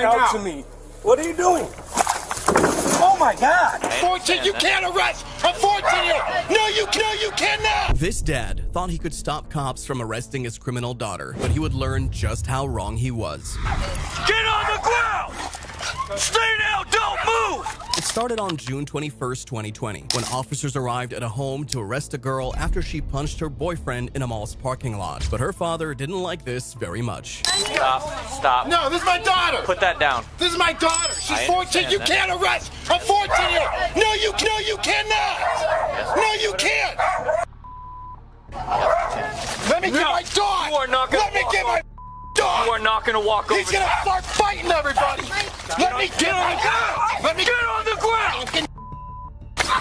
right now. To me. What are you doing? Oh my God! 14, you can't arrest a 14-year-old! No, you cannot! This dad thought he could stop cops from arresting his criminal daughter, but he would learn just how wrong he was. Get on the ground! Stay down, don't move! It started on June 21st, 2020, when officers arrived at a home to arrest a girl after she punched her boyfriend in a mall's parking lot. But her father didn't like this very much. Stop. No, this is my daughter! Put that down. This is my daughter! She's 14, you can't arrest a 14-year-old! No, you cannot! No, you can't! Let me get my dog! You are not gonna Let me get my dog! You are not gonna walk over. He's gonna start fighting everybody! Let me get on the ground! Let me Get on the ground!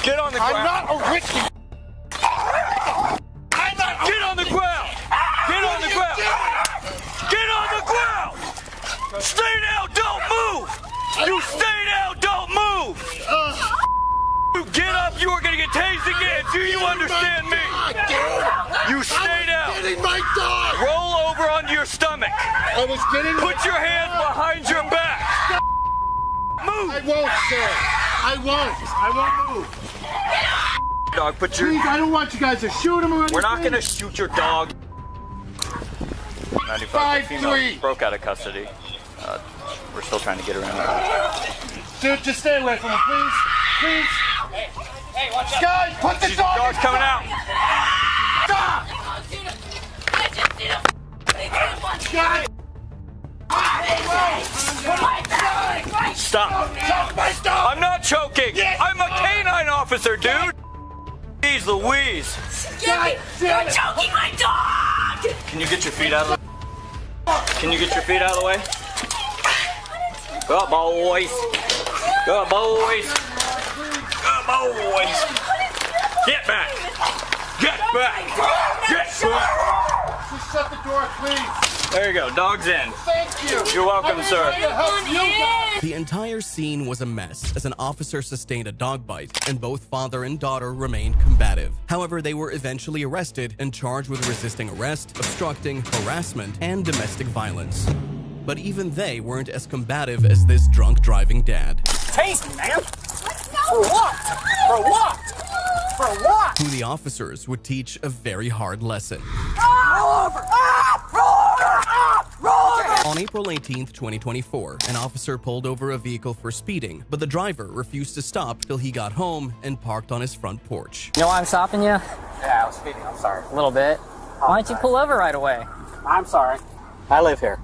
Get on the ground! I'm not a risky. I'm not. Get on the ground! Get on the ground! Get on the ground! Stay down, don't move! You stay down, don't move! You get up, you are gonna get tased again. Do you understand me? You stay down. Getting my dog. Roll over onto your stomach. I was getting. Put your hands behind your back. Move. I won't, sir. I won't move. Dog, put your. Please, I don't want you guys to shoot him or anything. We're not gonna shoot your dog. 95 female broke out of custody. We're still trying to get around. Dude, just stay away from him, please. Please. Hey, watch out. Guys, put the dog. Dog's coming out. Stop. Guys. Stop. Choke my dog. I'm not choking. Yes. I'm a canine officer, dude. Jeez Louise. You're choking my dog! Can you get your feet out of the way? Can you get your feet out of the way? Good boys. Good boys. Good boys. Get back. Get back. Get back. Just shut the door, please. There you go. Dog's in. Thank you. You're welcome, sir. The entire scene was a mess as an officer sustained a dog bite, and both father and daughter remained combative. However, they were eventually arrested and charged with resisting arrest, obstructing, harassment, and domestic violence. But even they weren't as combative as this drunk driving dad. Taste me, man! For what? For what? For what? Who the officers would teach a very hard lesson. Roll over! Roll over! On April 18th, 2024, an officer pulled over a vehicle for speeding, but the driver refused to stop till he got home and parked on his front porch. You know why I'm stopping you? Yeah, I was speeding. I'm sorry. A little bit. Why don't you pull over right away? I'm sorry. I live here.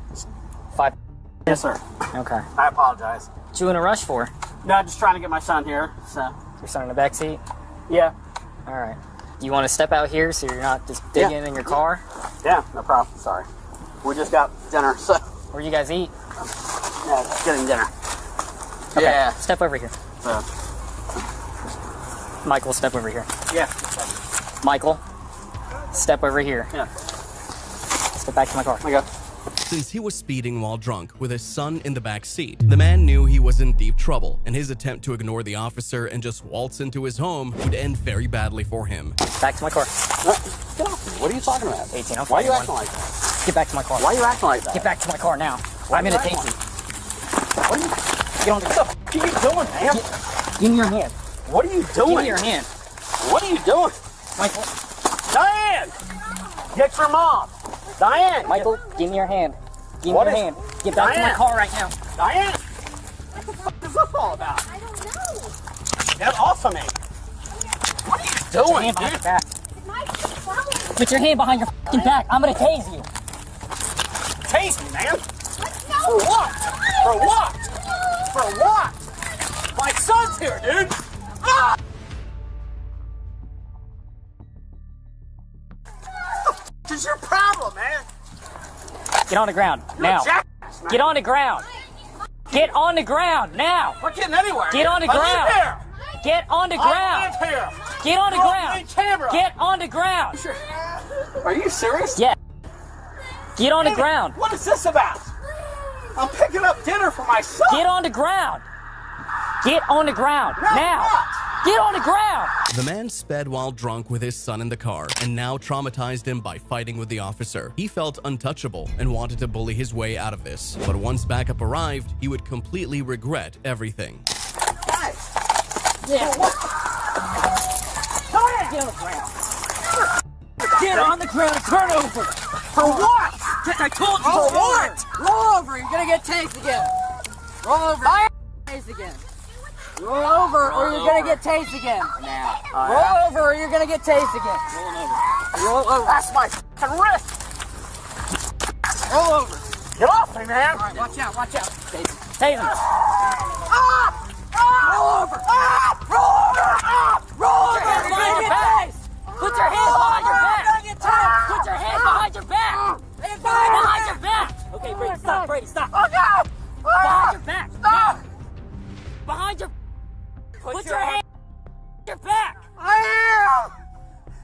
5. Yes, sir. Okay. I apologize. What you in a rush for? No, I'm just trying to get my son here, so. Your son in the back seat? Yeah. All right. You want to step out here so you're not just digging in your car? Yeah, no problem. Sorry. We just got dinner, so. Where you guys eat? Yeah, just getting dinner. Okay. Yeah. Step over here. Michael, step over here. Yeah. Michael, step over here. Yeah. Step back to my car. I go. Since he was speeding while drunk with his son in the back seat, the man knew he was in deep trouble, and his attempt to ignore the officer and just waltz into his home would end very badly for him. Back to my car. Get off me. What are you talking about? 18, I'm Why are you 21. acting like that? Get back to my car. Why are you acting like that? Get back to my car now. Why I'm are gonna you take acting you. What are you? Get on the What are you doing, man? Give me your hand. What are you doing? Give me your hand. What are you doing? Michael. Diane! Get your mom. Diane! Michael, give me your hand. Give me What your is- hand. Get back to my Diane! car right now. Diane! What the fuck is this all about? I don't know. Get off of me. What are you Put your doing, hand behind your dude? back. My problem. Put your hand behind your fucking back. I'm gonna tase you. Taste me, man. No. For what? For what? For what? My son's here, dude. Ah! What is your problem, man? Get on the ground now. Jackass, man. Get on the ground. Get on the ground now. We're getting anywhere. Get on the I live ground. here. Get on the I ground. live here. Get on the You're ground. in camera. Get on the ground. Are you serious? Yeah. Get on the ground. What is this about? I'm picking up dinner for my son. Get on the ground. Get on the ground No, I'm now. not. Get on the ground! The man sped while drunk with his son in the car and now traumatized him by fighting with the officer. He felt untouchable and wanted to bully his way out of this. But once backup arrived, he would completely regret everything. Yeah. Go ahead, get on the ground. Get on the ground and turn over. For what? I told you for what? Roll over, you're gonna get tased again. Roll over. Tased again. Roll over or you're gonna get tased again. Now. Roll over or you're gonna get tased again. Rolling over. Roll over. That's my f***ing wrist. Roll over. Get off me, man. All right, watch out, watch out. Tase him. Tase him. Roll over. Roll over. Roll over. You're gonna get tased. Put your hands behind your back. Put your hands behind your back. Behind your back. Okay, Brady, stop. Brady, stop. Okay. Behind your back. Stop. Behind your... Put your hands behind your back. I am.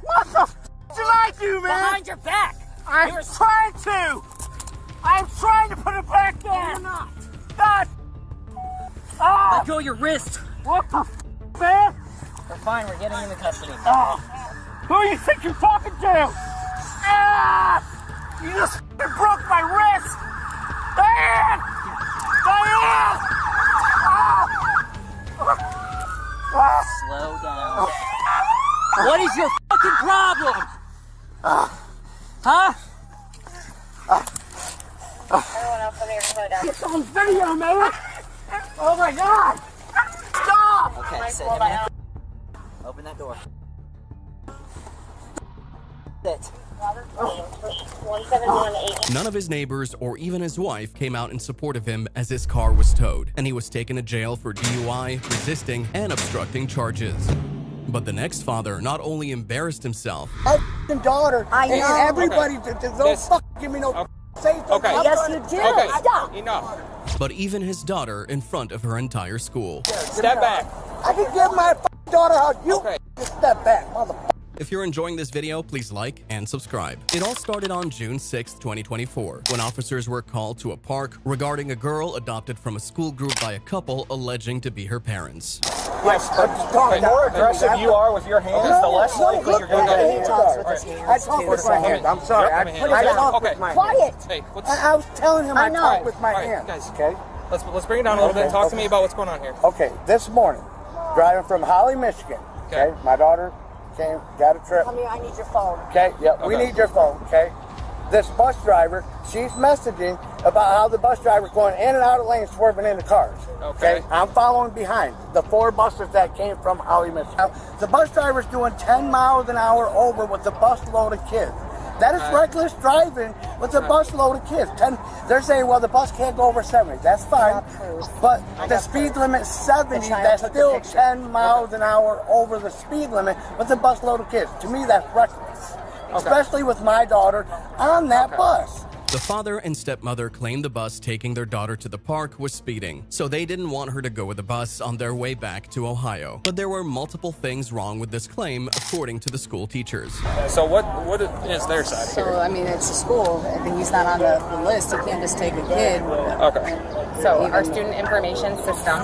What the f*** did I do, man? Behind your back. I'm trying to. I'm trying to put it back there. You're not. God. Oh. Let go of your wrist. What the f***, man? We're fine. We're getting into custody. Oh. Who do you think you're talking to? Ah! You just f***ing broke my wrist. Diane! Diane! Slow down. What is your fucking problem? Huh? Everyone else over here, slow down. It's on video, man! Oh my god! Stop! Okay, sit him in. Open that door. Sit. 17180. None of his neighbors or even his wife came out in support of him as his car was towed, and he was taken to jail for DUI, resisting, and obstructing charges. But the next father not only embarrassed himself, My f***ing daughter and everybody, don't fucking give me no say something. Okay. Yes, you did. Okay. Stop. Enough. but even his daughter in front of her entire school. Step back. I can give my f***ing daughter how you Okay. step back, motherfucker. If you're enjoying this video, please like and subscribe. It all started on June 6, 2024, when officers were called to a park regarding a girl adopted from a school group by a couple alleging to be her parents. Yes, I'm just talking. The more aggressive you are with your hands, the less likely you're going to I get. talk with my hands. I'm sorry. I talk Okay. with my Quiet. hands. Hey, what's... I was telling him I know. talk with my All right, hands. guys. Okay. Let's bring it down a little bit. Talk to me about what's going on here. Okay. This morning, driving from Holly, Michigan. Okay. My daughter came, got a trip. Come here, I need your phone. Okay, yeah, we Okay. need your phone, okay? This bus driver, she's messaging about how the bus driver's going in and out of lanes, swerving into cars. Okay. I'm following behind the 4 buses that came from Holly, Michigan. Now, the bus driver's doing 10 miles an hour over with a bus load of kids. That is reckless driving with a bus load of kids. They're saying, well, the bus can't go over 70. That's fine. But the speed limit 70, that's still 10 miles an hour over the speed limit with a bus load of kids. To me, that's reckless. Especially with my daughter on that bus. The father and stepmother claimed the bus taking their daughter to the park was speeding, so they didn't want her to go with the bus on their way back to Ohio. But there were multiple things wrong with this claim, according to the school teachers. So what is their side So, here? I mean, it's a school. If he's not on the list, you can't just take a kid. Okay. So our student information system,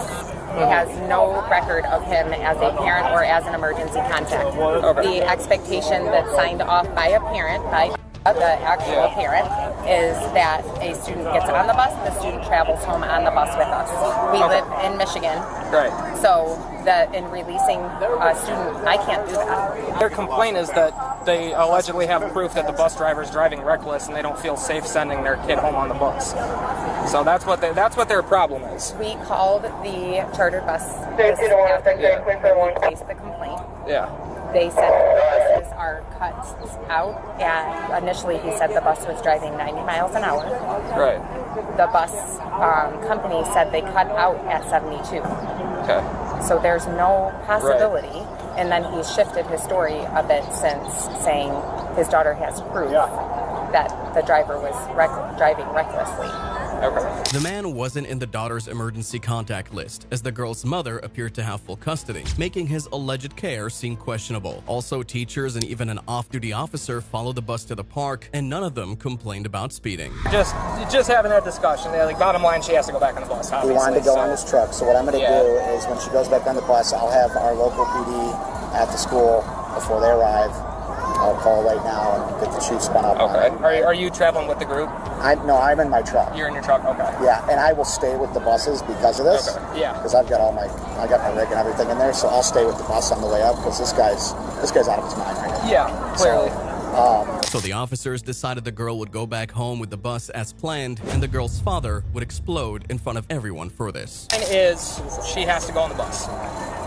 it has no record of him as a parent or as an emergency contact. Okay. The expectation that's signed off by a parent, by the actual parent, is that a student gets on the bus, the student travels home on the bus with us. We live in Michigan, Great. so that in releasing a student, I can't do that. Their complaint is that they allegedly have proof that the bus driver is driving reckless and they don't feel safe sending their kid home on the bus. So that's what their problem is. We called the chartered bus this afternoon when we placed the complaint. Yeah. They said the buses are cut out, and initially he said the bus was driving 90 miles an hour. Right. The bus company said they cut out at 72. Okay. So there's no possibility. And then he's shifted his story a bit since saying his daughter has proof that the driver was driving recklessly. Okay. The man wasn't in the daughter's emergency contact list, as the girl's mother appeared to have full custody, making his alleged care seem questionable. Also, teachers and even an off-duty officer followed the bus to the park, and none of them complained about speeding. Just having that discussion. Like, bottom line, she has to go back on the bus. We wanted to go on this truck, so what I'm going to do is when she goes back on the bus, I'll have our local PD at the school before they arrive. I'll call right now and get the chief spun up. Okay. Are you traveling with the group? No, I'm in my truck. You're in your truck. Okay. Yeah, and I will stay with the buses because of this. Okay. Yeah. Because I got my rig and everything in there, so I'll stay with the bus on the way up because this guy's out of his mind right now. Yeah, clearly. So the officers decided the girl would go back home with the bus as planned, and the girl's father would explode in front of everyone for this. Is she has to go on the bus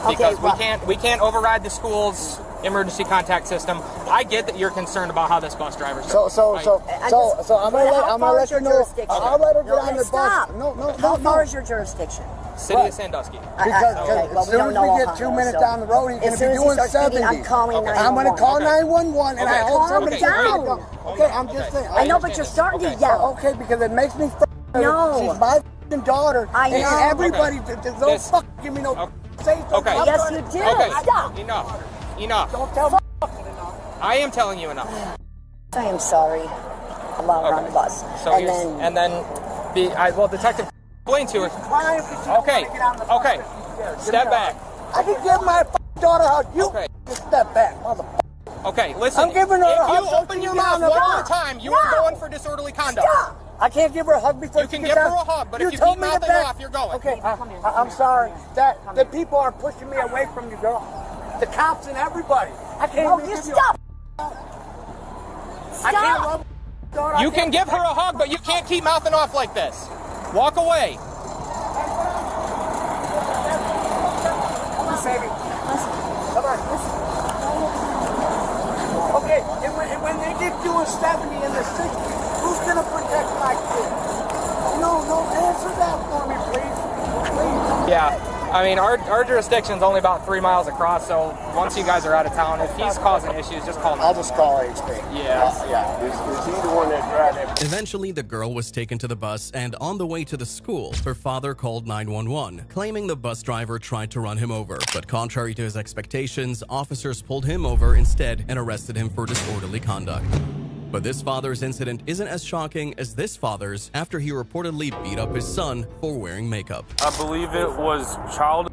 because we can't override the school's emergency contact system. I get that you're concerned about how this bus driver's So I'm gonna let her know. I'll let her get on the bus. No. How far is your jurisdiction? City of Sandusky. Because as soon as we get 2 minutes down the road, he's going to be doing 70. I'm calling 911. I'm going to call 911, and I hope somebody down. Okay, I'm just saying. I know, but you're starting to yell. Okay, because it makes me No. She's my daughter. I know. And everybody, don't give me no say something. Okay. Yes, you do. Okay. Stop. Enough. Don't tell me. I am telling you enough. I am sorry. Allow her on the bus. So Detective, explain to her. Okay. Step back. I can give my daughter a hug. You step back, motherfucker. Okay, listen. I'm giving her a hug. If you open your mouth one more time, you are going for disorderly conduct. Stop. I can't give her a hug before you can give her a hug, but if you keep mouthing off, you're going. Okay, I'm sorry. The people are pushing me away from you, girl. The cops and everybody. I can't even give you stop. I can't love daughter. You can give her a hug, but you can't keep mouthing off like this. Walk away. Come on, listen. Okay, and when they get doing 70 in the 60s, who's gonna protect my kid? No, answer that for me, please. Yeah. I mean, our jurisdiction's only about 3 miles across, so once you guys are out of town, if he's causing issues, just call him. I'll just call HB. Yeah. Is he the one that drives it? Eventually, the girl was taken to the bus, and on the way to the school, her father called 911, claiming the bus driver tried to run him over. But contrary to his expectations, officers pulled him over instead and arrested him for disorderly conduct. But this father's incident isn't as shocking as this father's after he reportedly beat up his son for wearing makeup. I believe it was child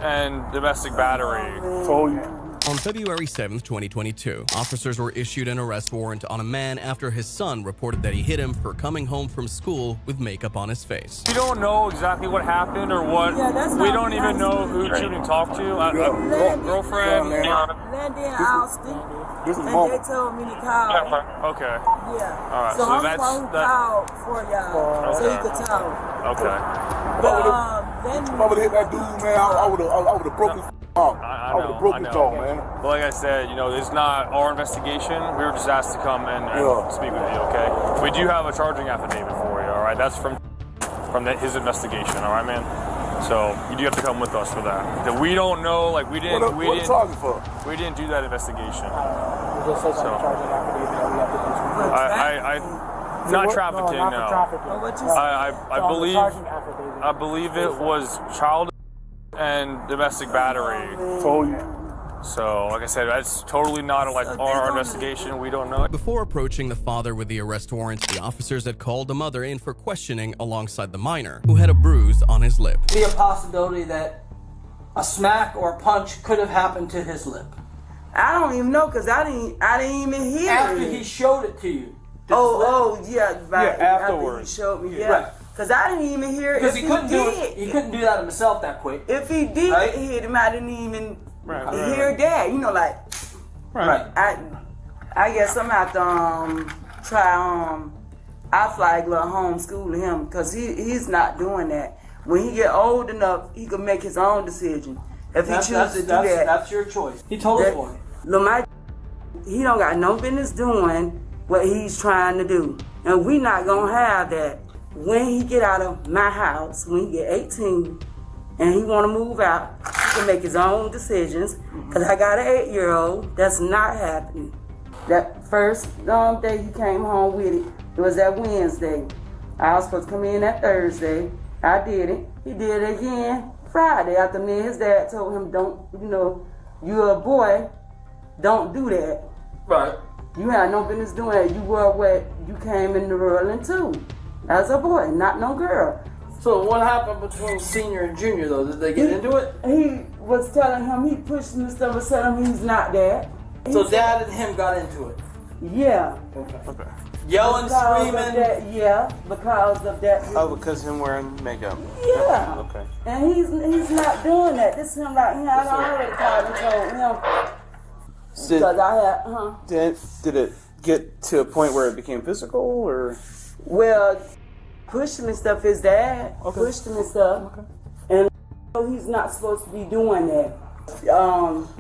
and domestic battery. On February 7th, 2022, officers were issued an arrest warrant on a man after his son reported that he hit him for coming home from school with makeup on his face. We don't know exactly what happened or what. We don't even know who shooting talked to. Girlfriend. Landon Austin. This is and they told me to call. Okay. Yeah. All right. So I'm the one who called for y'all, so you could talk. Okay. Then if I would have hit that dude, man, I would have broken his out. I would have broken his jaw, man. But like I said, it's not our investigation. We were just asked to come and speak with you, okay? We do have a charging affidavit for you, all right? That's from his investigation, all right, man? So you do have to come with us for that. We don't know, like we didn't do that investigation. Not trafficking, no. I believe it was child and domestic battery. So, like I said, that's totally not our investigation. We don't know. Before approaching the father with the arrest warrant, the officers had called the mother in for questioning alongside the minor, who had a bruise on his lip. Be a possibility that a smack or a punch could have happened to his lip. I don't even know, because I didn't even hear after it. He showed it to you. Afterwards. He showed me, Right. Because I didn't even hear it. Because he couldn't do that himself that quick. If he did hit him, I didn't even hear that. I guess I'm have to try I little homeschool him, because he's not doing that. When he get old enough, he can make his own decision. If he chooses to do that, that's your choice. He told us for it. He don't got no business doing what he's trying to do, and we not gonna have that. When he get out of my house, when he get 18, and he want to move out, he can make his own decisions. Because I got an 8-year-old, that's not happening. That first day he came home with it was that Wednesday. I was supposed to come in that Thursday. I did it. He did it again Friday after me and his dad told him, don't, you know, you're a boy, don't do that. Right. You had no business doing that. You were what you came in the world into as a boy, not no girl. So what happened between senior and junior though? Did they get into it? He was telling him, he pushed him and stuff and telling him he's not that. So dad and him got into it? Yeah. Okay. Yelling, because screaming? Yeah, because of that. Oh, because him wearing makeup? Yeah. Okay. And he's not doing that. This is him like, I already called and told him. Because I had, Did it get to a point where it became physical, or? Well, pushed him and stuff, his dad pushed him and stuff. Okay. And he's not supposed to be doing that.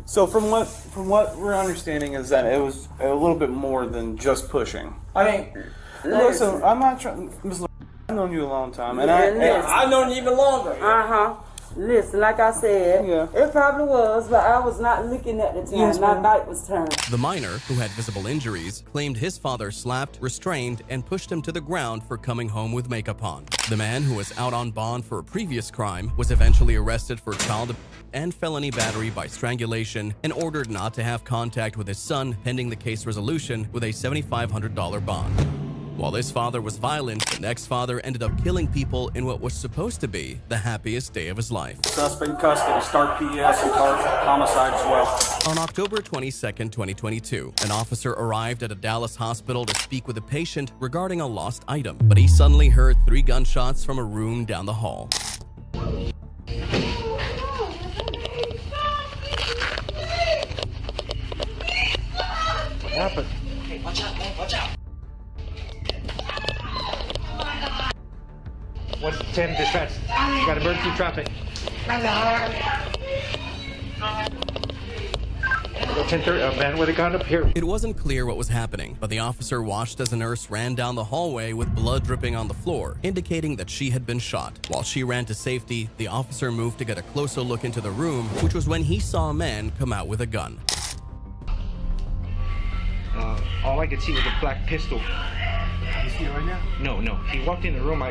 So from what we're understanding is that it was a little bit more than just pushing. I mean, listen, I'm not trying, Ms. I've known you a long time, and I've known you even longer. Listen, like I said, it probably was, but I was not looking at the time. Yes, My ma'am. back was turned. The minor, who had visible injuries, claimed his father slapped, restrained, and pushed him to the ground for coming home with makeup on. The man, who was out on bond for a previous crime, was eventually arrested for child abuse and felony battery by strangulation and ordered not to have contact with his son pending the case resolution with a $7,500 bond. While this father was violent, the next father ended up killing people in what was supposed to be the happiest day of his life. Suspect in custody, start PS and homicide as well. On October 22, 2022, an officer arrived at a Dallas hospital to speak with a patient regarding a lost item, but he suddenly heard 3 gunshots from a room down the hall. What happened? Hey, watch out, man, watch out. What's 10 dispatch? You got emergency traffic. 10:30, a man with a gun up here. It wasn't clear what was happening, but the officer watched as a nurse ran down the hallway with blood dripping on the floor, indicating that she had been shot. While she ran to safety, the officer moved to get a closer look into the room, which was when he saw a man come out with a gun. All I could see was a black pistol. You see it right now? No. He walked in the room.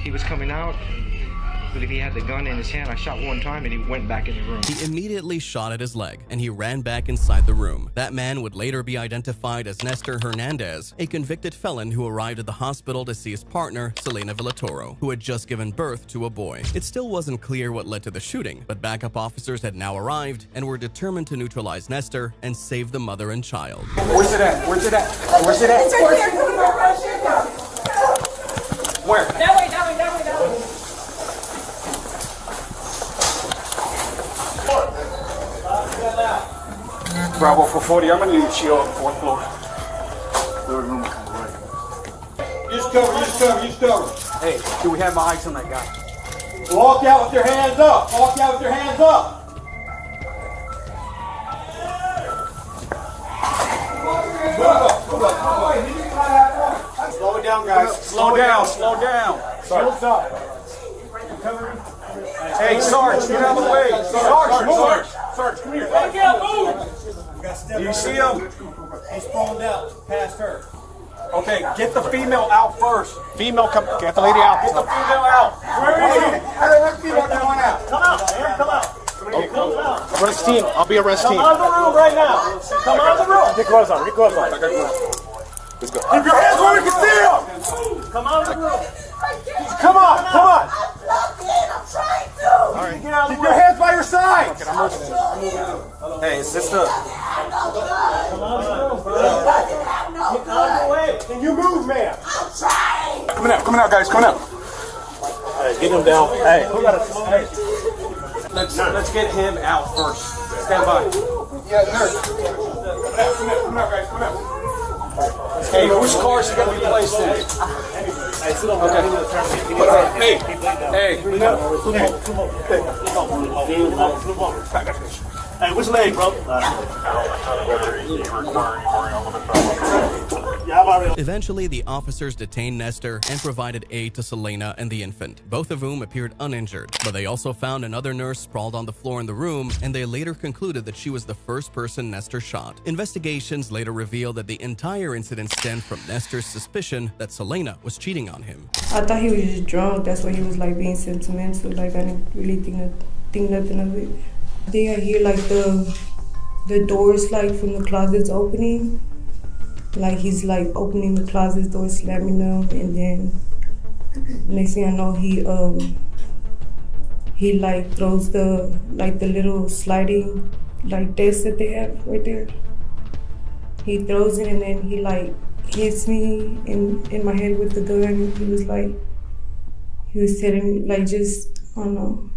He was coming out. I believe he had the gun in his hand. I shot one time and he went back in the room. He immediately shot at his leg and he ran back inside the room. That man would later be identified as Nestor Hernandez, a convicted felon who arrived at the hospital to see his partner, Selena Villatoro, who had just given birth to a boy. It still wasn't clear what led to the shooting, but backup officers had now arrived and were determined to neutralize Nestor and save the mother and child. Where's it at? Where's it at? Where's it at? It's right here. Where? That way, that way, that way, that way. Bravo 440, I'm gonna need you on the 4th floor. Use cover, use cover. Hey, do we have my eyes on that guy? Walk out with your hands up. Walk out with your hands up. Slow it down, guys. Slow down, slow down. Shields up. Hey, Sarge, get out of the way. Sarge, move. Sarge, come here. Do you see him? He's falling down past her. Okay, get the female out first. Female, come. Get the lady out. Get the female out. Where is he? Let female come out. Come out, man, come out. Arrest team. I'll be arrest team. Come out of the room right now. Come out of the room. Get gloves on. Get gloves on. Let's go. Keep your hands where we can see them. Come out of the room. Come on. Come on. I'm trying to. All right. Keep your hands by your sides. Hey, is this the... Come out of the way. Can you move, man? I'm trying. Coming out, guys. Coming out. Hey, get him down. Hey, who got it? Hey. Let's get him out first. Stand by. Yeah, nurse. Come out, guys. Come out. Hey, whose cars are going to be placed in? Okay. Hey. Hey, which leg, bro? Eventually, the officers detained Nestor and provided aid to Selena and the infant, both of whom appeared uninjured. But they also found another nurse sprawled on the floor in the room, and they later concluded that she was the first person Nestor shot. Investigations later revealed that the entire incident stemmed from Nestor's suspicion that Selena was cheating on him. I thought he was just drunk. That's why he was like being sentimental. Like I didn't really think nothing of it. Then I hear like the doors like from the closets opening. Like he's like opening the closet door, slamming them, and then next thing I know he like throws the little sliding like desk that they have right there. He throws it and then he like hits me in my head with the gun. He was telling me like just I don't know,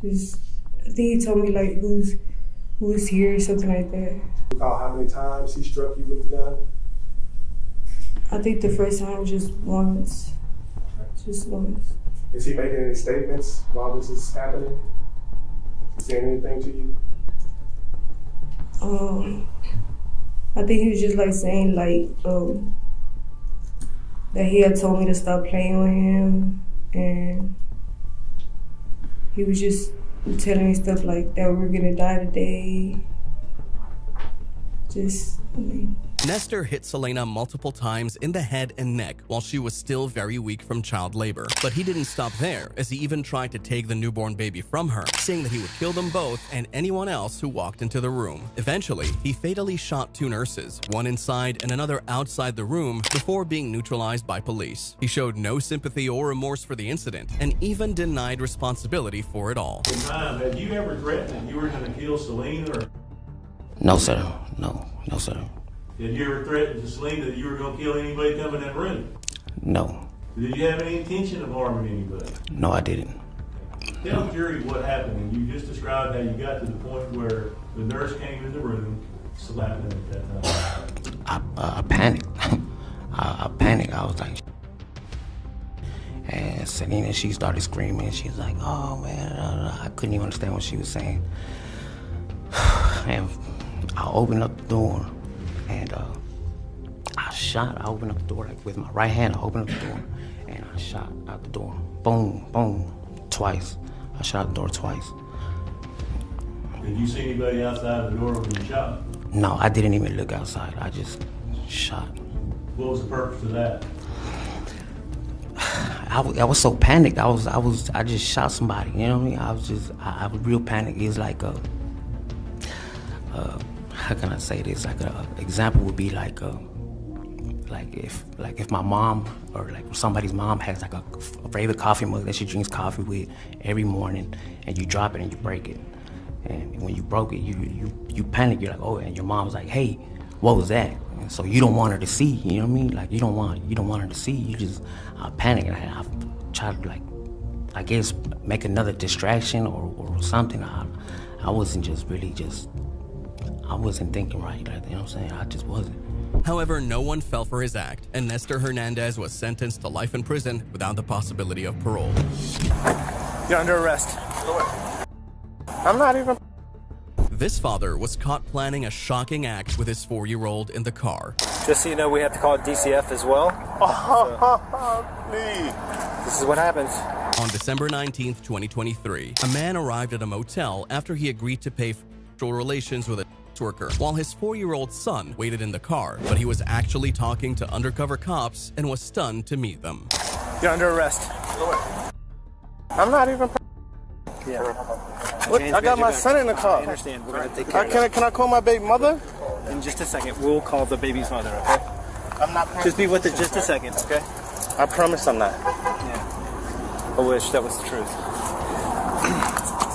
just I think he told me like who's here or something like that. How many times he struck you with the gun? I think the first time was just once. Just once. Is he making any statements while this is happening? Is he saying anything to you? I think he was just like saying like that he had told me to stop playing with him, and he was just telling me stuff like that we were gonna die today. Nestor hit Selena multiple times in the head and neck while she was still very weak from child labor. But he didn't stop there, as he even tried to take the newborn baby from her, saying that he would kill them both and anyone else who walked into the room. Eventually, he fatally shot 2 nurses, one inside and another outside the room, before being neutralized by police. He showed no sympathy or remorse for the incident and even denied responsibility for it all. Have you ever threatened that you were going to kill Selena? Or... No, sir. No, sir. Did you ever threaten to Selena that you were going to kill anybody coming in that room? No. Did you have any intention of harming anybody? No, I didn't. Tell the jury what happened. And you just described how you got to the point where the nurse came in the room, slapped him at that time. I panicked. I panicked. I was like, and Selena, she started screaming. She's like, oh man, I couldn't even understand what she was saying. And I opened up the door, and I opened up the door like with my right hand. I opened up the door, and I shot out the door. Boom, boom, twice. I shot out the door twice. Did you see anybody outside the door when you shot? No, I didn't even look outside. I just shot. What was the purpose of that? I was so panicked. I just shot somebody. You know what I mean? I was real panicked. It's like how can I say this? Like an example would be like if my mom or like somebody's mom has like a favorite coffee mug that she drinks coffee with every morning, and you drop it and you break it, and when you broke it, you panic. You're like, oh, and your mom's like, hey, what was that? And so you don't want her to see. You know what I mean? Like you don't want her to see. You just panic, and I try to like, I guess, make another distraction or something. I wasn't just really just. I wasn't thinking right, you know what I'm saying? I just wasn't. However, no one fell for his act, and Nestor Hernandez was sentenced to life in prison without the possibility of parole. You're under arrest. I'm not even... This father was caught planning a shocking act with his 4-year-old in the car. Just so you know, we have to call it DCF as well. Please. This is what happens. On December 19th, 2023, a man arrived at a motel after he agreed to pay for sexual relations with a worker while his 4-year-old son waited in the car, but he was actually talking to undercover cops and was stunned to meet them. You're under arrest. I'm not even... Yeah. Look, I got my son in the car. I understand. We're going to take care of it. Can I call my baby mother? In just a second, we'll call the baby's mother, okay? I'm not... Just be with it just a second, okay? I promise I'm not. Yeah. I wish that was the truth.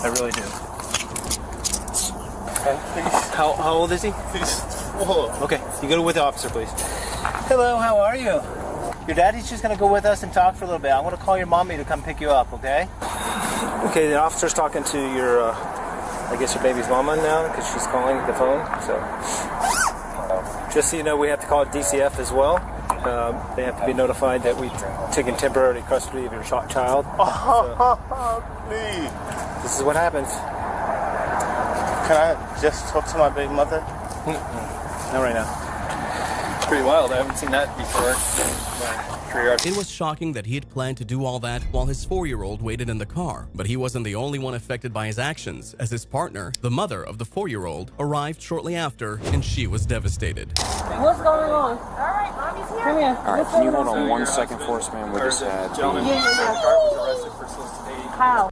I really do. How old is he? Okay, you go with the officer, please. Hello, how are you? Your daddy's just gonna go with us and talk for a little bit. I'm gonna call your mommy to come pick you up, okay? Okay, the officer's talking to your, I guess your baby's mama now, because she's calling the phone, so. Just so you know, we have to call it DCF as well. They have to be notified that we've taken temporary custody of your child. So, Please. this is what happens. Can I just talk to my baby mother? Not right now. pretty wild. I haven't seen that before in my career. It was shocking that he had planned to do all that while his 4-year-old waited in the car, but he wasn't the only one affected by his actions, as his partner, the mother of the 4-year-old, arrived shortly after, and she was devastated. What's going on? All right, mommy's here. Come here. All right, can you hold on 1 second for us, man? We just had gentleman Yeah. was arrested for solicitation. How?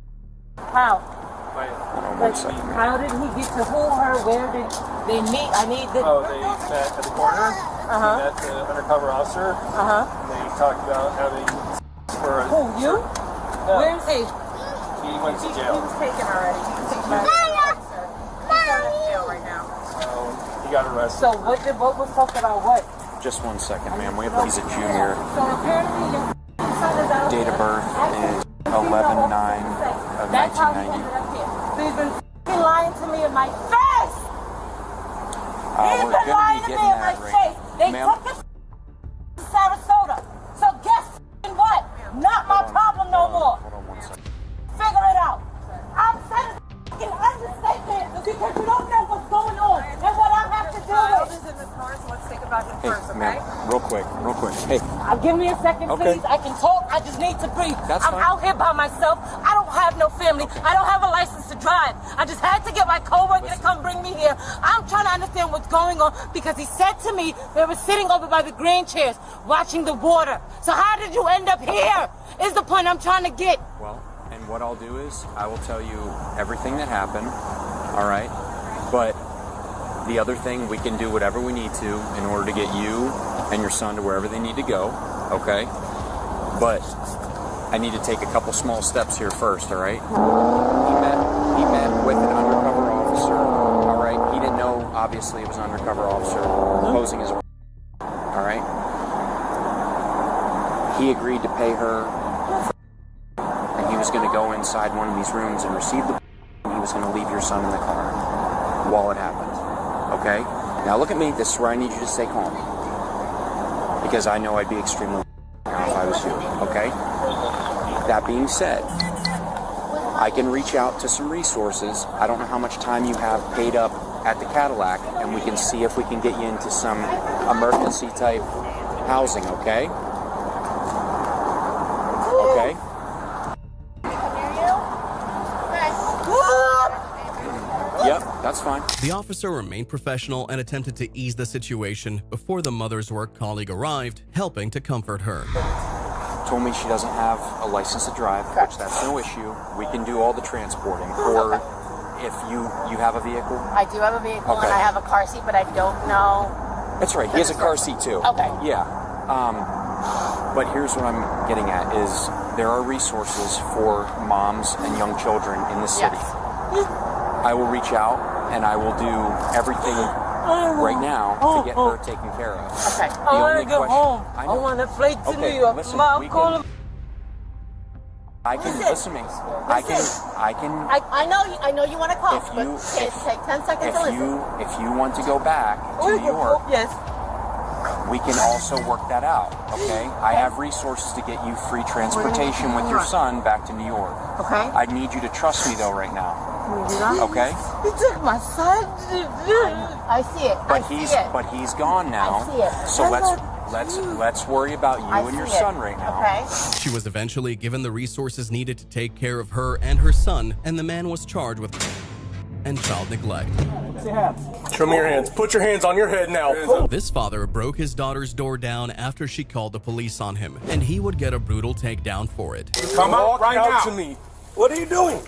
How? Hold on 1 second. How did he get to who, her, where did they meet? I need the... Oh, they met at the corner. They met the undercover officer. And they talked about having for a... Who, you? No. Where is he? He went to jail. He was taken already. He was taken back. He's out of jail right now. He got arrested. So what was talked about what? Just 1 second, ma'am. He's a junior. So apparently your son is out Date of birth is 11/9 of That's how he 1990. ended up here. So he's been f***ing lying to me in my face! He's We're been gonna lying be to me getting in my that right. face. They Ma'am? took his to Sarasota. So guess what? Not my problem no more. Hold on 1 second. Figure it out. I'm saying it's an understatement because you don't know what's going on and what I have to do with. in the car, so let's think about him Hey, first, okay? ma'am, real quick. Hey, Give me a second, Okay. please. I can talk. I just need to breathe. That's I'm fine. out here by myself. I don't have no family. I don't have a license to drive. I just had to get my coworker to come bring me here. I'm trying to understand what's going on because he said to me they were sitting over by the green chairs watching the water. So how did you end up here? Is the point I'm trying to get. well, and what I'll do is I will tell you everything that happened, all right? But the other thing, we can do whatever we need to in order to get you and your son to wherever they need to go, okay? But I need to take a couple small steps here first, all right? He met with an undercover officer, all right? He didn't know, obviously, it was an undercover officer posing as a... all right? He agreed to pay her, and he was going to go inside one of these rooms and receive the... and he was going to leave your son in the car while it happened. Okay? Now look at me. This is where I need you to stay calm. Because I know I'd be extremely if I was you. Okay? That being said, I can reach out to some resources. I don't know how much time you have paid up at the Cadillac, and we can see if we can get you into some emergency type housing, okay? Okay? Yep, that's fine. The officer remained professional and attempted to ease the situation before the mother's work colleague arrived, helping to comfort her. Told me she doesn't have a license to drive, which that's no issue. We can do all the transporting. Or if you have a vehicle. I do have a vehicle Okay. and I have a car seat, but I don't know. That's right. He has a car seat too. Okay. Yeah. But here's what I'm getting at is there are resources for moms and young children in the city. I will reach out and I will do everything right now to get her taken care of. Okay. I want to go home. I want to fly to New York. Listen, Mom, we call can- him. I can listen to me. I can. I know you want to call, but take 10 seconds to listen. If you want to go back to New York, yes, we can also work that out. Okay, I have resources to get you free transportation with your son back to New York. Okay. I need you to trust me though right now. Okay. He took my son. I see it. But he's gone now. I see it. So let's worry about you and your son right now. Okay. She was eventually given the resources needed to take care of her and her son, and the man was charged with and child neglect. Show me your hands. Put your hands on your head now. This father broke his daughter's door down after she called the police on him, and he would get a brutal takedown for it. Come out right now. To me. What are you doing?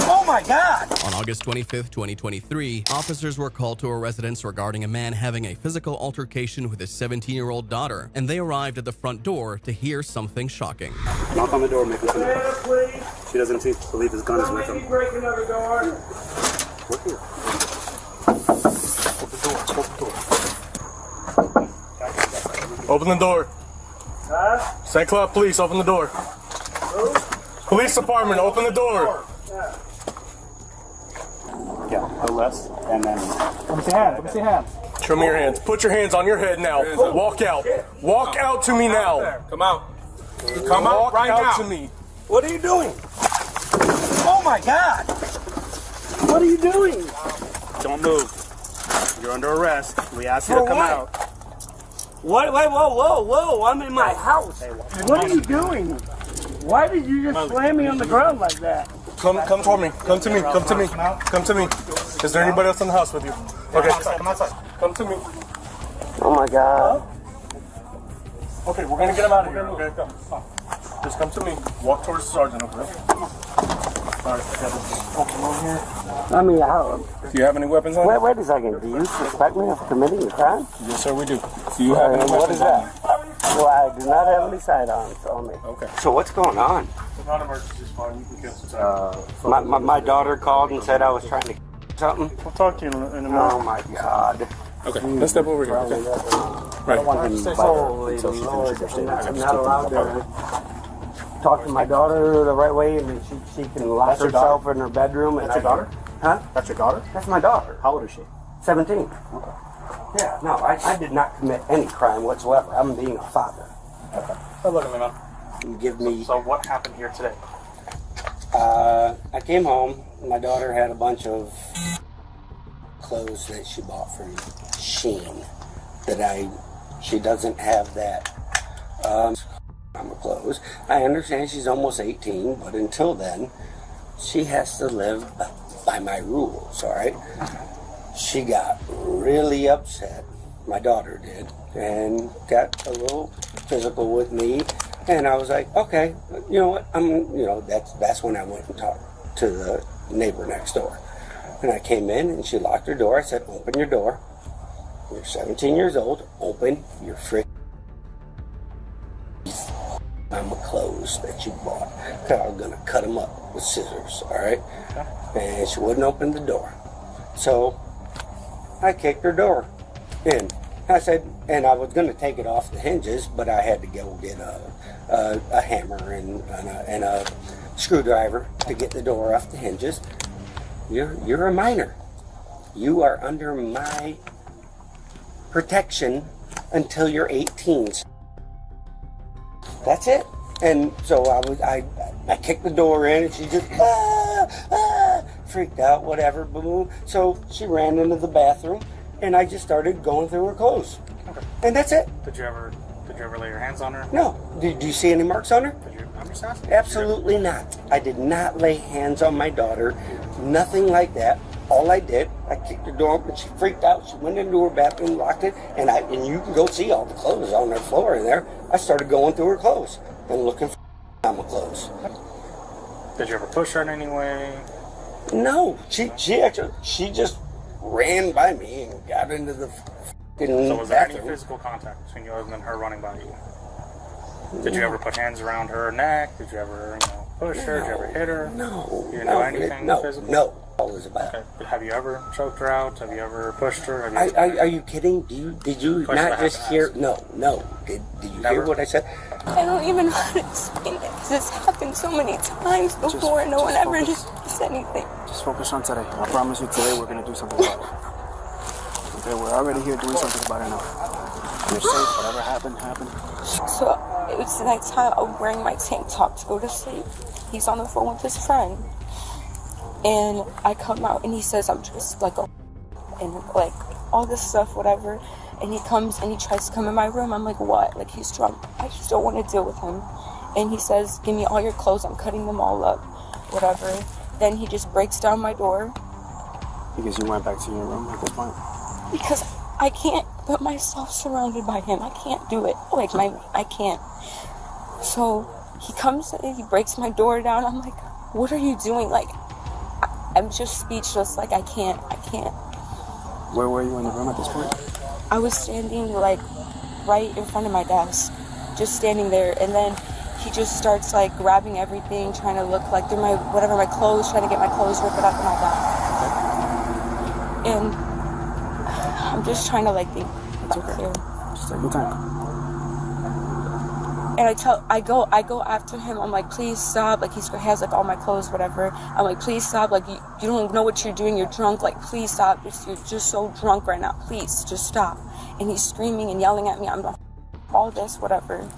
Oh my God! On August 25th, 2023, officers were called to a residence regarding a man having a physical altercation with his 17-year-old daughter, and they arrived at the front door to hear something shocking. Knock on the door, make him come in. She doesn't believe his gun is with him. Break another door. We're here. Open the door. St. Cloud Police, open the door. Police Department, open the door. Yeah, go less, and then... Let me see hands. Let me see hands. Show me your hands. Put your hands on your head now. Walk out. Walk out to me now. Come out. Come out right now. Walk out to me. What are you doing? Oh my God! What are you doing? Don't move. You're under arrest. We asked you to come out. Wait, whoa, I'm in my house. What are you doing? Why did you just slam me on the ground like that? Come toward me. Come to me. Come to me. Come to me. Is there anybody else in the house with you? Okay. Come outside. Come to me. Oh my God. Okay, we're gonna get him out of here. Okay, come. Just come to me. Walk towards the sergeant. Okay. All right. Over here. I mean, how? Do you have any weapons on you? Wait a second. Do you suspect me of committing a crime? Yes, sir. We do. Do you have any weapons what is that? Well, I do not have any sidearms on me. Okay. So what's going on? It's not an emergency. It's fine. You can get some My daughter called and said I was trying to something. We'll talk to you in a minute. Oh my God. Okay, let's step over here. Okay. Right. Holy Lord, I'm not allowed to talk to my daughter the right way, and then she can lock herself in her bedroom. That's your daughter? Huh? That's your daughter? That's my daughter. How old is she? 17. Okay. Yeah, no, I did not commit any crime whatsoever. I'm being a father. Okay. So look at me, man. You give me... So what happened here today? I came home. My daughter had a bunch of clothes that she bought from Shein that she doesn't have that clothes. I understand she's almost 18, but until then, she has to live by my rules, all right? She got really upset, my daughter did, and got a little physical with me, and I was like, okay, you know what, that's when I went and talked to the neighbor next door. And I came in and she locked her door. I said, open your door. You're 17 years old. Open your frick clothes that you bought. I was going to cut them up with scissors, all right? And she wouldn't open the door. So I kicked her door in. I said, and I was going to take it off the hinges, but I had to go get a hammer and a screwdriver to get the door off the hinges. You're a minor. You are under my protection until you're 18. That's it. And so I kicked the door in, and she just freaked out, whatever, boom. So she ran into the bathroom, and I just started going through her clothes. Okay. And that's it. Did you ever lay your hands on her? No. Do you see any marks on her? Did you? I'm just asking. Absolutely not. I did not lay hands on my daughter. Nothing like that. All I did, I kicked the door open. She freaked out. She went into her bathroom, locked it, and you can go see all the clothes on her floor in there. I started going through her clothes and looking for my clothes. Did you ever push her in any way? No. She just ran by me and got into the So was there any physical contact between you other than her running by you? Did you ever put hands around her neck? Did you ever, push her? Did you ever hit her? No. You didn't do anything physical? No. All is about. Okay. Have you ever choked her out? Have you ever pushed her? Are you kidding? Did you not just hear? No. Did you hear what I said? I don't even know how to explain it because it's happened so many times before and no one ever just said anything. Just focus on today. I promise you today we're going to do something about it. Okay, we're already here doing something about it now. You're safe. Whatever happened, happened. So it's the next time I'm wearing my tank top to go to sleep. He's on the phone with his friend. And I come out and he says I'm just like and like all this stuff, whatever. And he comes and he tries to come in my room. I'm like, what? Like, he's drunk. I just don't want to deal with him. And he says, give me all your clothes. I'm cutting them all up, whatever. Then he just breaks down my door. Because you went back to your room at this point? Because I can't put myself surrounded by him. I can't do it. Like, I can't. So he comes and he breaks my door down. I'm like, what are you doing? Like, I'm just speechless. Like, I can't. Where were you in the room at this point? I was standing, like, right in front of my desk. Just standing there. And then he just starts, like, grabbing everything, trying to look, like, through my clothes, trying to get my clothes ripped up and all that. And I'm just trying to, like, think back here. Just take your time. And I go after him. I'm like, please stop. Like, he has like all my clothes, whatever. I'm like, please stop. Like, you don't know what you're doing. You're drunk. Like, please stop. You're just so drunk right now. Please, just stop. And he's screaming and yelling at me. I'm like, all this, whatever.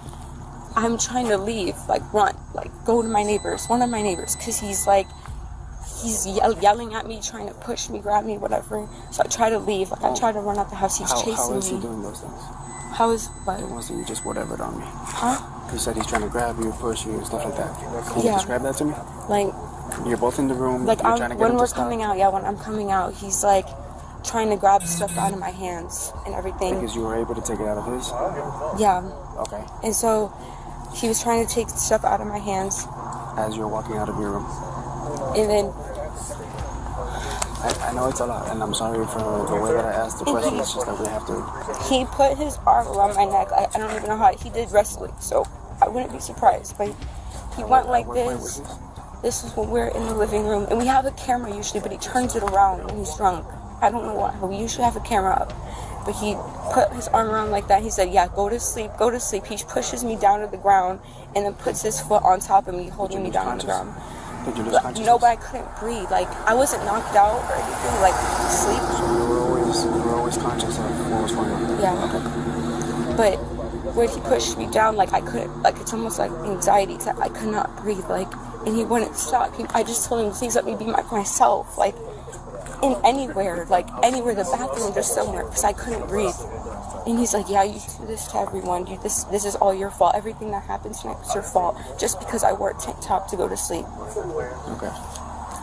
I'm trying to leave, like, run, like, go to my neighbors, one of my neighbors, because he's yelling at me, trying to push me, grab me, whatever. So I try to leave. Like, I try to run out the house. He's chasing me. How is he doing those things? How is what? It wasn't just whatever on me. Huh? He said he's trying to grab you, push you, and stuff like that. Can you Yeah. describe that to me? Like, You're both in the room. like you're trying to get when him we're to stop. coming out, yeah, when I'm coming out, he's like trying to grab stuff out of my hands and everything. Because you were able to take it out of his? Yeah. Okay. And so he was trying to take stuff out of my hands. As you're walking out of your room. And then I know it's a lot, and I'm sorry for the way that I asked the question. It's just that we have to. he put his arm around my neck. I don't even know how. He did wrestling, so I wouldn't be surprised. But he went like this. This is when we're in the living room, and we have a camera usually, but he turns it around when he's drunk. I don't know why. We usually have a camera up, but he put his arm around like that. He said, "Yeah, go to sleep, go to sleep." He pushes me down to the ground, and then puts his foot on top of me, holding me down on the ground. Did you lose But, consciousness? no, but I couldn't breathe. Like, I wasn't knocked out or anything, like sleep. So you were always conscious of what was going on? Yeah. But when he pushed me down, like I couldn't, like it's almost like anxiety. I could not breathe, like, and he wouldn't stop. I just told him, please let me be myself, like, in anywhere, the bathroom, just somewhere, because I couldn't breathe. And he's like, yeah, you do this to everyone. This is all your fault. Everything that happens tonight is your fault. Just because I wore a tank top to go to sleep. Okay.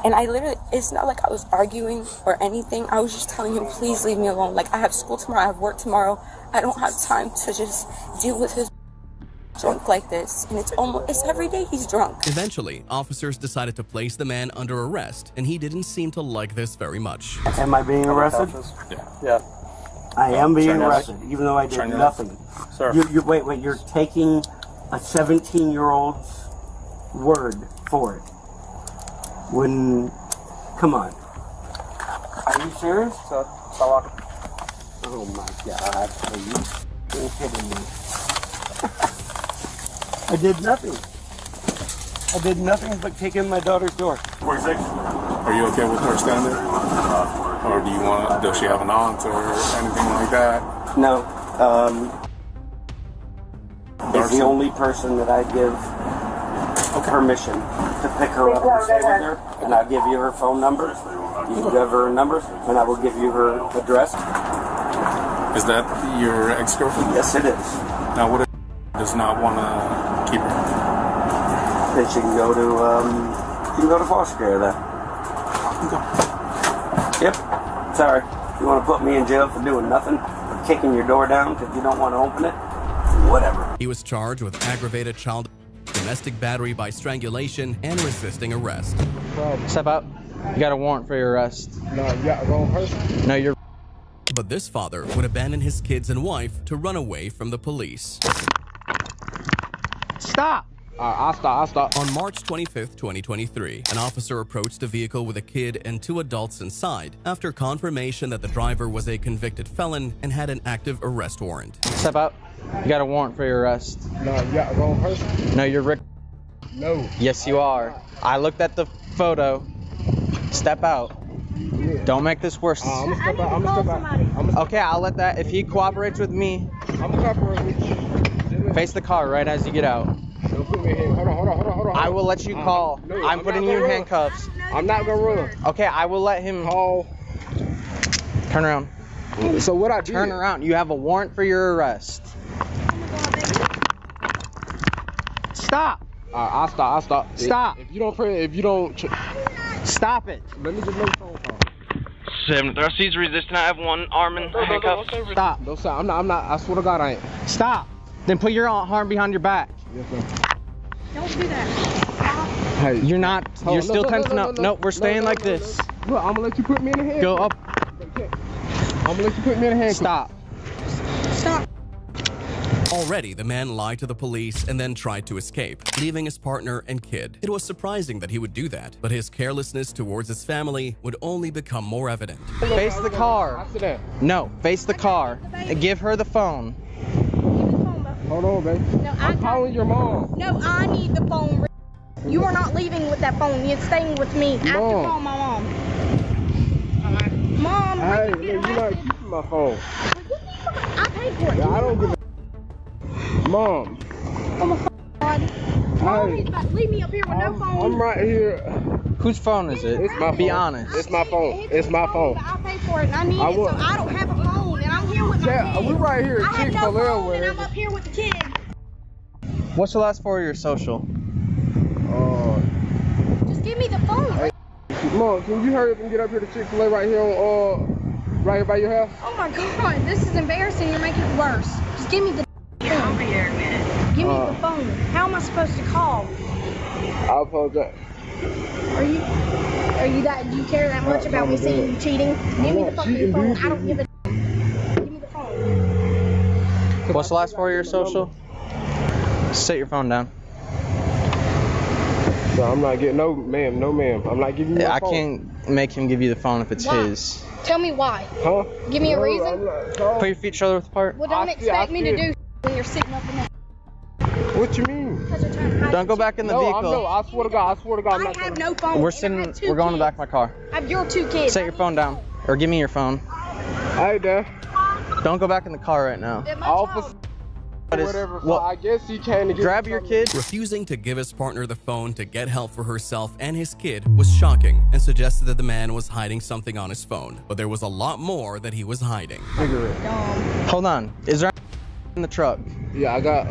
And I literally, it's not like I was arguing or anything. I was just telling him, please leave me alone. Like, I have school tomorrow. I have work tomorrow. I don't have time to just deal with his drunk like this. And it's every day he's drunk. Eventually, officers decided to place the man under arrest, and he didn't seem to like this very much. Am I being arrested? Yeah. I am being Turn your arrested, light. even though I did Turn your light. nothing. Sir. Wait, you're taking a 17-year-old's word for it. Come on. Are you serious? Oh my God, are you kidding me? I did nothing. I did nothing but kick in my daughter's door. 46. Are you okay with her standing? Or does she have an aunt or anything like that? No. Is the only person that I give permission to pick her up and stay with her, and I'll give you her phone number. You can give her a number, and I will give you her address. Is that your ex-girlfriend? Yes, it is. Now, what if does not want to keep her? Then she can go to foster care then. Yep. Sorry. You want to put me in jail for doing nothing, for kicking your door down because you don't want to open it? Whatever. He was charged with aggravated child domestic battery by strangulation and resisting arrest. Step out. You got a warrant for your arrest. No, you got the wrong person. No, you're. But this father would abandon his kids and wife to run away from the police. Stop! I'll stop. On March 25th, 2023, an officer approached a vehicle with a kid and 2 adults inside after confirmation that the driver was a convicted felon and had an active arrest warrant. Step out. You got a warrant for your arrest. No, you got the wrong person. No, you're Rick. No. Yes, you are. I looked at the photo. Step out. Yeah. Don't make this worse. I'm gonna step out. Okay, I'll let that. If he cooperates with me, I'm gonna cooperate with you. face the car right as you get out. Don't put me in here. Hold on. I will let you call. No, I'm putting you in handcuffs. I'm not gonna run. Okay, I will let him call. Turn around. So what I did? Turn around. You have a warrant for your arrest. Stop. I'll stop. Stop. If you don't. Stop it. Let me just make a phone call. 7 He's resisting. I have one arm in handcuffs. Stop. No, sir. I'm not. I swear to God, I ain't. Stop. Then put your arm behind your back. Yes, sir. Don't do that. Hey. You're not. You're still tensing up. No, we're staying like this. Look, I'm gonna let you put me in the handcuff. Go up. I'm gonna let you put me in the handcuff. Stop. Already, the man lied to the police and then tried to escape, leaving his partner and kid. It was surprising that he would do that, but his carelessness towards his family would only become more evident. Face the car. No, face the car. And give her the phone. Hold on, baby. No, I'm calling your mom. No, I need the phone. You are not leaving with that phone. You're staying with me. I have to call my mom. Mom, hey, you're not keeping my phone. I paid for it. Yeah, I don't give a. Mom. Oh my God. Mom, he's about to leave me up here with no phone. I'm right here. Whose phone is it? It's my phone. Be honest. It's my phone. It's my phone. I paid for it and I need it, so I don't have a phone. And I'm here here with my kid. We right here at I have no Chick-fil-A phone, with and it. I'm up here with the kid. What's the last 4 of your social? Just give me the phone. Hey, Mom, can you hurry up and get up here to Chick-fil-A right here on right here by your house? Oh my God, this is embarrassing. You're making it worse. Just give me the phone. Give me the phone. How am I supposed to call? I apologize. Are you that? Do you care that much about me seeing you cheating? Give me the fucking phone. I don't give a. Give me the phone. What's the last 4 of your social? Set your phone down. No, I'm not getting no ma'am. I'm not giving you my I phone. can't make him give you the phone if it's Why? his. Tell me why. Huh? Give me a reason. Put your feet shoulder width apart. Well, don't expect me to do when you're sitting up in there. What you mean? Don't go back in the vehicle. No, I swear to God, I'm not. I have no phone. We're and I have two We're going in the kids. back of my car. I have your 2 kids. Set your phone down, or give me your phone. Hey, Dad. Don't go back in the car right now. Officer. Whatever. Well, I guess he came to get grab your kid. Refusing to give his partner the phone to get help for herself and his kid was shocking and suggested that the man was hiding something on his phone. But there was a lot more that he was hiding. Hold on. Is there in the truck? Yeah, I got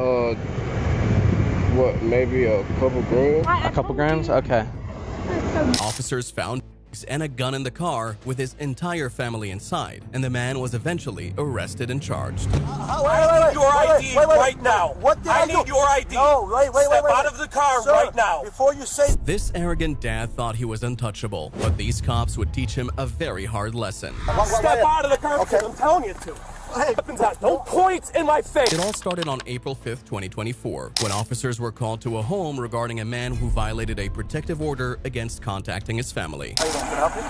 what, maybe a couple grams? A couple grams? Okay. Officers found and a gun in the car with his entire family inside, and the man was eventually arrested and charged. I need your ID right now. What did I I need do? your ID. No, wait. Step out of the car Sir, right now. Before you say This arrogant dad thought he was untouchable, but these cops would teach him a very hard lesson. Step out of the car because I'm telling you to. Weapons out. Don't point in my face. It all started on April 5th, 2024, when officers were called to a home regarding a man who violated a protective order against contacting his family. How you doing? Can I help you?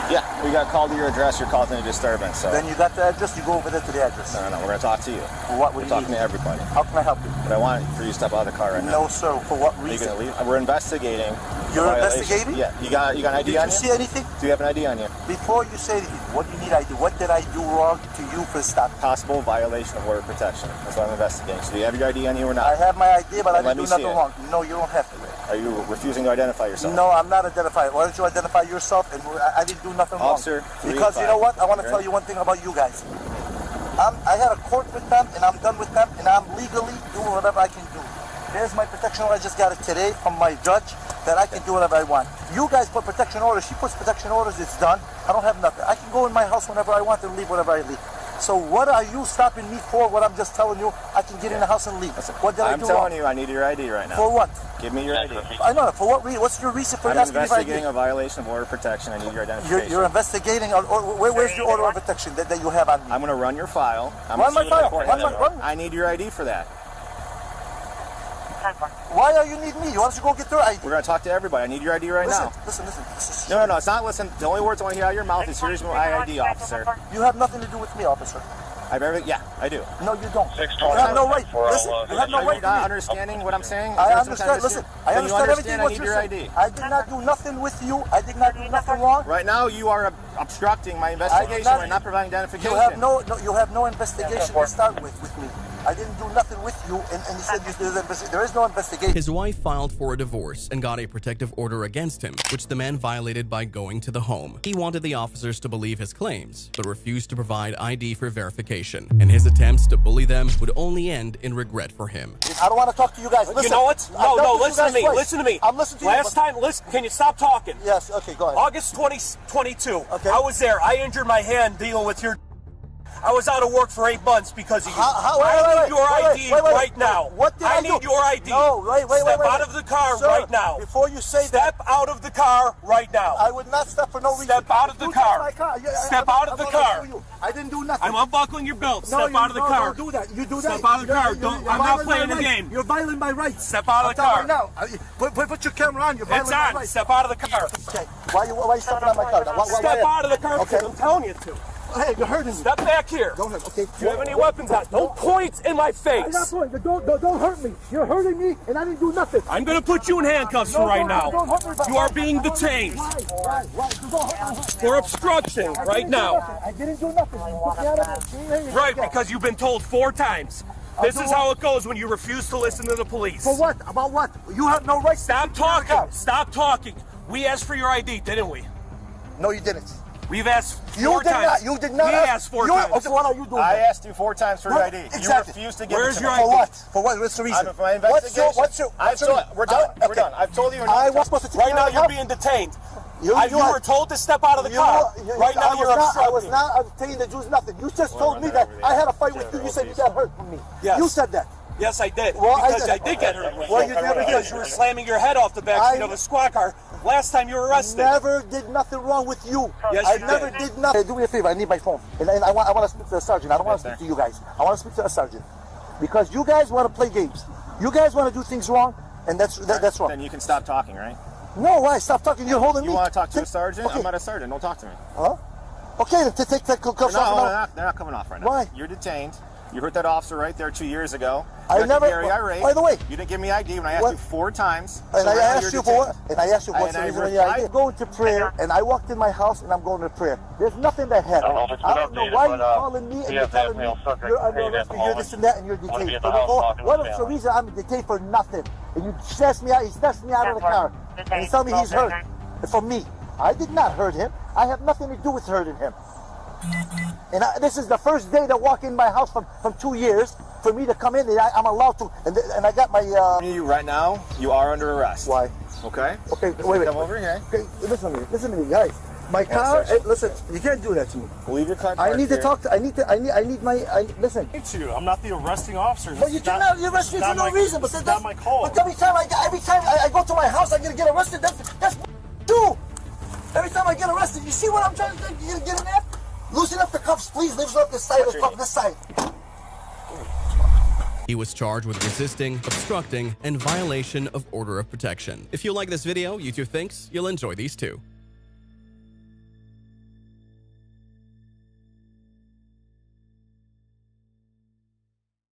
Yeah, we got called to your address. You're called in a disturbance. So. Then you got the address. You go over there to the address. No, we're going to talk to you. For what? We're talking to everybody. How can I help you? But I want for you to step out of the car right now. No, sir. For what Are you reason? gonna leave? We're investigating. You're a violation. investigating? Yeah. You got an ID Did on you you? see anything? Do you have an ID on you? Before you say anything, what do you need ID? What did I do wrong to you for stop? Possible violation of order of protection. That's what I'm investigating. So do you have your ID on you or not? I have my ID, but I Let didn't me do see nothing it. wrong. No, you don't have to. Are you refusing to identify yourself? No, I'm not identifying. Why don't you identify yourself? And I didn't do nothing Officer, wrong. Because you know what? I want to Okay. tell you one thing about you guys. I had a court with them, and I'm done with them, and I'm legally doing whatever I can do. There's my protection order. I just got it today from my judge that I can do whatever I want. You guys put protection orders. She puts protection orders. It's done. I don't have nothing. I can go in my house whenever I want and leave whenever I leave. So what are you stopping me for? What I'm just telling you, I can get in the house and leave. What did I I'm do telling wrong? you, I need your ID right now. For what? Give me your ID. I know. For what reason? What's your reason for I'm asking me if I investigating a violation of order of protection. I need your identification. You're investigating. Where's your order of protection that you have on me? I'm going to run your file. Run my file. I need your ID for that. Why are you needing me? You want us to go get their ID? We're going to talk to everybody. I need your ID right now. Listen. No, it's not listen. The only words I want to hear out of your mouth is here's my ID, officer. You have nothing to do with me, officer. Yeah, I do. No, you don't. You have no right. Listen, you have no Are right you to not me. understanding what I'm saying? I understand. Listen, I Then you understand everything I what need you're your saying. ID. I did not do nothing with you. I did not do nothing wrong. Right now, you are obstructing my investigation by not providing identification. You have no investigation to start with me. I didn't do nothing with you, and you said there is no investigation. His wife filed for a divorce and got a protective order against him, which the man violated by going to the home. He wanted the officers to believe his claims, but refused to provide ID for verification, and his attempts to bully them would only end in regret for him. I don't want to talk to you guys. Listen, You know what? No, listen to me. twice. Listen to me. I'm listening to you. Last time, listen, can you stop talking? Yes, okay, go ahead. August 2022. Okay. I was there. I injured my hand dealing with your. I was out of work for 8 months because of you. I need your ID right now. What did I do? need your ID. No, wait. Step out of the car Sir, right now. Before you say Step out of the car right now. I would not step for no reason. Step out of the car. Step out of the car. I didn't do nothing. I'm unbuckling your belt. No, Step out of the car. Don't do that. You do that. Step out of the car. I'm not playing the rights. game. You're violating my rights. Step out of the car. Now, put your camera on. You're violating my It's on. rights. Step out of the car. Okay. Why you stepping on my car? Step out of the car because I'm telling you to. Hey, you're hurting me. Step back here. Go ahead. Okay. Do you have any weapons out? Don't point in my face. I'm not pointing. Don't hurt me. You're hurting me, and I didn't do nothing. I'm going to put you in handcuffs right now. You are being detained Why? for obstruction right now. I didn't do nothing. You put me out of it. Right, because you've been told 4 times. This is how it goes when you refuse to listen to the police. For what? About what? You have no right. Stop talking. Stop talking. We asked for your ID, didn't we? No, you didn't. We've asked You four did times. not. You did not. We asked four times. Okay, what are you doing? I asked you 4 times for your ID. Exactly. You refused to give Where's it to your me. ID? For what? For what? What's the reason? My investigation. We're done. We're okay. done. I've told you. I was supposed to take Right now, you you're out. being detained. You were told to step out of the car. Right now, you're obstructing. I was not obtaining the Jews nothing. You just told me that I had a fight with you. You said you got hurt from me. Yes. You said that. Yes, I did. Well, because I did get hurt. Well, you never because did. you were slamming your head off the backseat of a squad car last time you were arrested. Never did nothing wrong with you. Yes, I you never did nothing. Hey, do me a favor. I need my phone, and I want to speak to the sergeant. I don't want to speak to you guys. I want to speak to the sergeant because you guys want to play games. You guys want to do things wrong, and that's wrong. Then you can stop talking, right? No, why? Stop talking. You're holding me. You want to talk to a sergeant? Okay. I'm not a sergeant. Don't talk to me. Huh? Okay, to take that cuffs off. They're not coming off right now. Why? You're detained. You hurt that officer right there 2 years ago. I never. Very irate. By the way, you didn't give me ID when I asked what? you 4 times. And so I right now asked you're you for what? detained. And I asked you what's the reason when I did. Going to prayer, and I walked in my house, and I'm going to prayer. There's nothing that happened. I don't know why you're calling me and you're telling me you're under arrest, you're this and that, and you're detained. What is the reason I'm detained for nothing? And you snatched me out. He snatched me out of the car, and he's telling me he's hurt from me. I did not hurt him. I have nothing to do with hurting him. And this is the first day that walk in my house from 2 years for me to come in, and I'm allowed to. And I got my. You right now, you are under arrest. Why? Okay. Okay. Wait. Come over here. Okay. Listen to me, guys. My car. Listen, you can't do that to me. Leave your car. I need to talk to. I need my. Listen. I'm not the arresting officer. Well, you cannot arrest me for no reason. But that's not my call. But every time I go to my house, I'm gonna get arrested. That's do. Every time I get arrested, you see what I'm trying to do? You get in there? Loosen up the cuffs, please. Loosen up the side of the cuff, this side. He was charged with resisting, obstructing, and violation of order of protection. If you like this video, YouTube thinks you'll enjoy these too.